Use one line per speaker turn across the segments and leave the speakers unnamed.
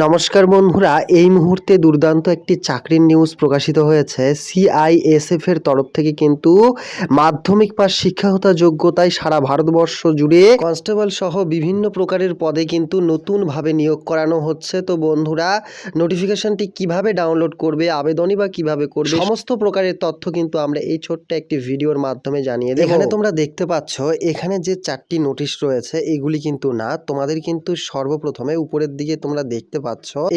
নমস্কার বন্ধুরা, এই মুহূর্তে দুর্দান্ত একটি চাকরির নিউজ প্রকাশিত হয়েছে। সিআইএসএফ এর তরফ থেকে কিন্তু মাধ্যমিক পাস শিক্ষাগত যোগ্যতায় সারা ভারতবর্ষ জুড়ে কনস্টেবল সহ বিভিন্ন প্রকারের পদে কিন্তু নতুনভাবে নিয়োগ করানো হচ্ছে। তো বন্ধুরা, নোটিফিকেশনটি কিভাবে ডাউনলোড করবে, আবেদনই বা কিভাবে করবে, সমস্ত প্রকারের তথ্য কিন্তু আমরা এই ছোট্ট একটি ভিডিওর মাধ্যমে জানিয়ে দেব। এখানে তোমরা দেখতে পাচ্ছ, এখানে যে 4টি নোটিশ রয়েছে এগুলি কিন্তু না, তোমাদের কিন্তু সর্বপ্রথমে উপরের দিকে তোমরা দেখতে পাচ্ছ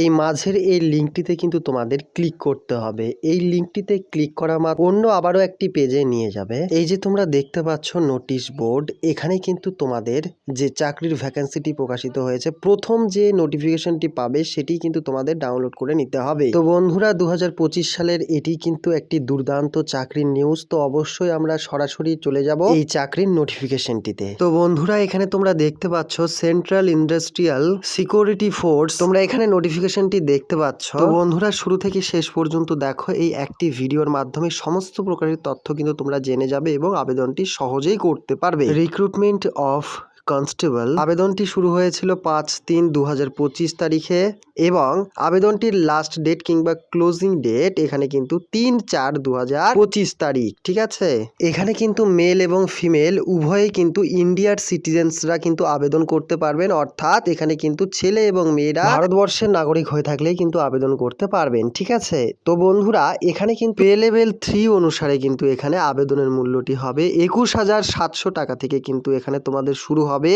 এই মাঝের এই লিঙ্কটিতে কিন্তু তোমাদের ক্লিক করতে হবে। এই লিঙ্কটিতে ক্লিক করা মাত্র অন্য আবারও একটি পেজে নিয়ে যাবে। এই যে তোমরা দেখতে পাচ্ছ নোটিশ বোর্ড, এখানে কিন্তু তোমাদের যে চাকরির ভ্যাকেন্সিটি প্রকাশিত হয়েছে, প্রথম যে নোটিফিকেশনটি পাবে সেটি কিন্তু তোমাদের ডাউনলোড করে নিতে হবে। তো বন্ধুরা, 2025 সালের এটি কিন্তু একটি দুর্দান্ত চাকরির নিউজ। তো অবশ্যই আমরা সরাসরি চলে যাব এই চাকরির নোটিফিকেশনটিতে। তো বন্ধুরা, এখানে তোমরা দেখতে পাচ্ছ সেন্ট্রাল ইন্ডাস্ট্রিয়াল সিকিউরিটি ফোর্স, তোমরা এখানে নোটিফিকেশনটি দেখতে পাচ্ছ। তো বন্ধুরা, শুরু থেকে শেষ পর্যন্ত দেখো, এই একটি ভিডিওর মাধ্যমে সমস্ত প্রকারের তথ্য কিন্তু তোমরা জেনে যাবে এবং আবেদনটি সহজেই করতে পারবে। রিক্রুটমেন্ট অফ কনস্টেবল আবেদনটি শুরু হয়েছিল 5/3/2025 তারিখে এবং আবেদনটির লাস্ট ডেট কিংবা ক্লোজিং ডেট এখানে কিন্তু 3/4/2025 তারিখ। ঠিক আছে, এখানে কিন্তু মেল এবং ফিমেল উভয়ই কিন্তু ইন্ডিয়ার সিটিজেন্সরা কিন্তু আবেদন করতে পারবেন, অর্থাৎ এখানে কিন্তু ছেলে এবং মেয়েরা ভারতবর্ষের নাগরিক হয়ে থাকলেই কিন্তু আবেদন করতে পারবেন। ঠিক আছে, তো বন্ধুরা, এখানে কিন্তু পে লেভেল 3 অনুসারে কিন্তু এখানে আবেদনের মূল্যটি হবে 21,700 টাকা থেকে কিন্তু এখানে তোমাদের শুরু হবে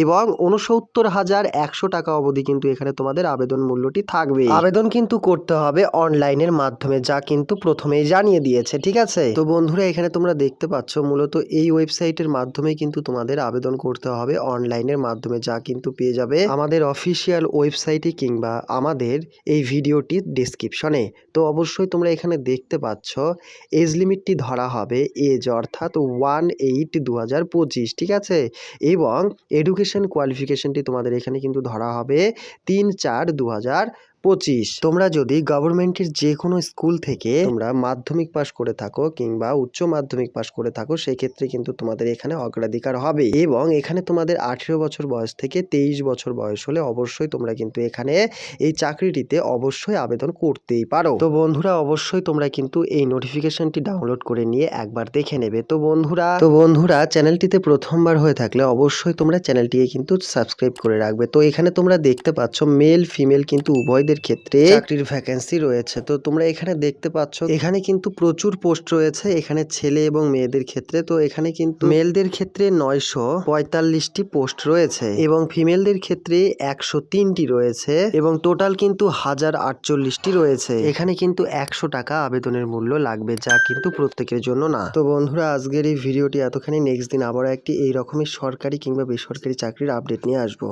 এবং 69,100 টাকা অবধি কিন্তু এখানে তোমাদের আবেদন মূল্যটি থাকবে। আবেদন কিন্তু করতে হবে অনলাইনের মাধ্যমে, যা কিন্তু প্রথমেই জানিয়ে দিয়েছে। ঠিক আছে, তো বন্ধুরা, এখানে তোমরা দেখতে পাচ্ছ মূলত এই ওয়েবসাইটের মাধ্যমে কিন্তু তোমাদের আবেদন করতে হবে অনলাইনের মাধ্যমে, যা কিন্তু পেয়ে যাবে আমাদের অফিসিয়াল ওয়েবসাইটে কিংবা আমাদের এই ভিডিওটির ডেসক্রিপশনে। তো অবশ্যই তোমরা এখানে দেখতে পাচ্ছ এজ লিমিটটি ধরা হবে এজ, অর্থাৎ 1/8/2025। ঠিক আছে, এবং এডুকেশন কোয়ালিফিকেশনটি তোমাদের এখানে কিন্তু ধরা হবে 3/4/2025। তোমরা যদি গভর্নমেন্টের যে কোনো স্কুল থেকে তোমরা মাধ্যমিক পাস করে থাকো কিংবা উচ্চ মাধ্যমিক পাস করে থাকো, সেই ক্ষেত্রে কিন্তু তোমাদের এখানে অগ্রাধিকার হবে এবং এখানে তোমাদের 18 বছর বয়স থেকে 23 বছর বয়স হলে অবশ্যই তোমরা কিন্তু এখানে এই চাকরিটিতে অবশ্যই আবেদন করতেই পারো। তো বন্ধুরা, অবশ্যই তোমরা কিন্তু এই নোটিফিকেশনটি ডাউনলোড করে নিয়ে একবার দেখে নেবে। তো বন্ধুরা, চ্যানেলটিতে প্রথমবার হয়ে থাকলে অবশ্যই তোমরা চ্যানেলটিকে কিন্তু সাবস্ক্রাইব করে রাখবে। তো এখানে তোমরা দেখতে পাচ্ছ মেল ফিমেল কিন্তু উভয়দের ক্ষেত্রে চাকরির ভ্যাকেন্সি রয়েছে। তো তোমরা এখানে দেখতে পাচ্ছ এখানে কিন্তু প্রচুর পোস্ট রয়েছে এখানে ছেলে এবং মেয়েদের ক্ষেত্রে। তো এখানে কিন্তু মেলদের ক্ষেত্রে 945টি পোস্ট রয়েছে এবং ফিমেলদের ক্ষেত্রে 103টি রয়েছে এবং টোটাল কিন্তু 1048টি রয়েছে। এখানে কিন্তু 100 টাকা আবেদনের মূল্য লাগবে, যা কিন্তু প্রত্যেকের জন্য না। তো বন্ধুরা, আজকের এই ভিডিওটি এতখানি। নেক্সট দিন আবার একটি এই রকমের সরকারি কিংবা বেসরকারি চাকরির আপডেট নিয়ে আসবো।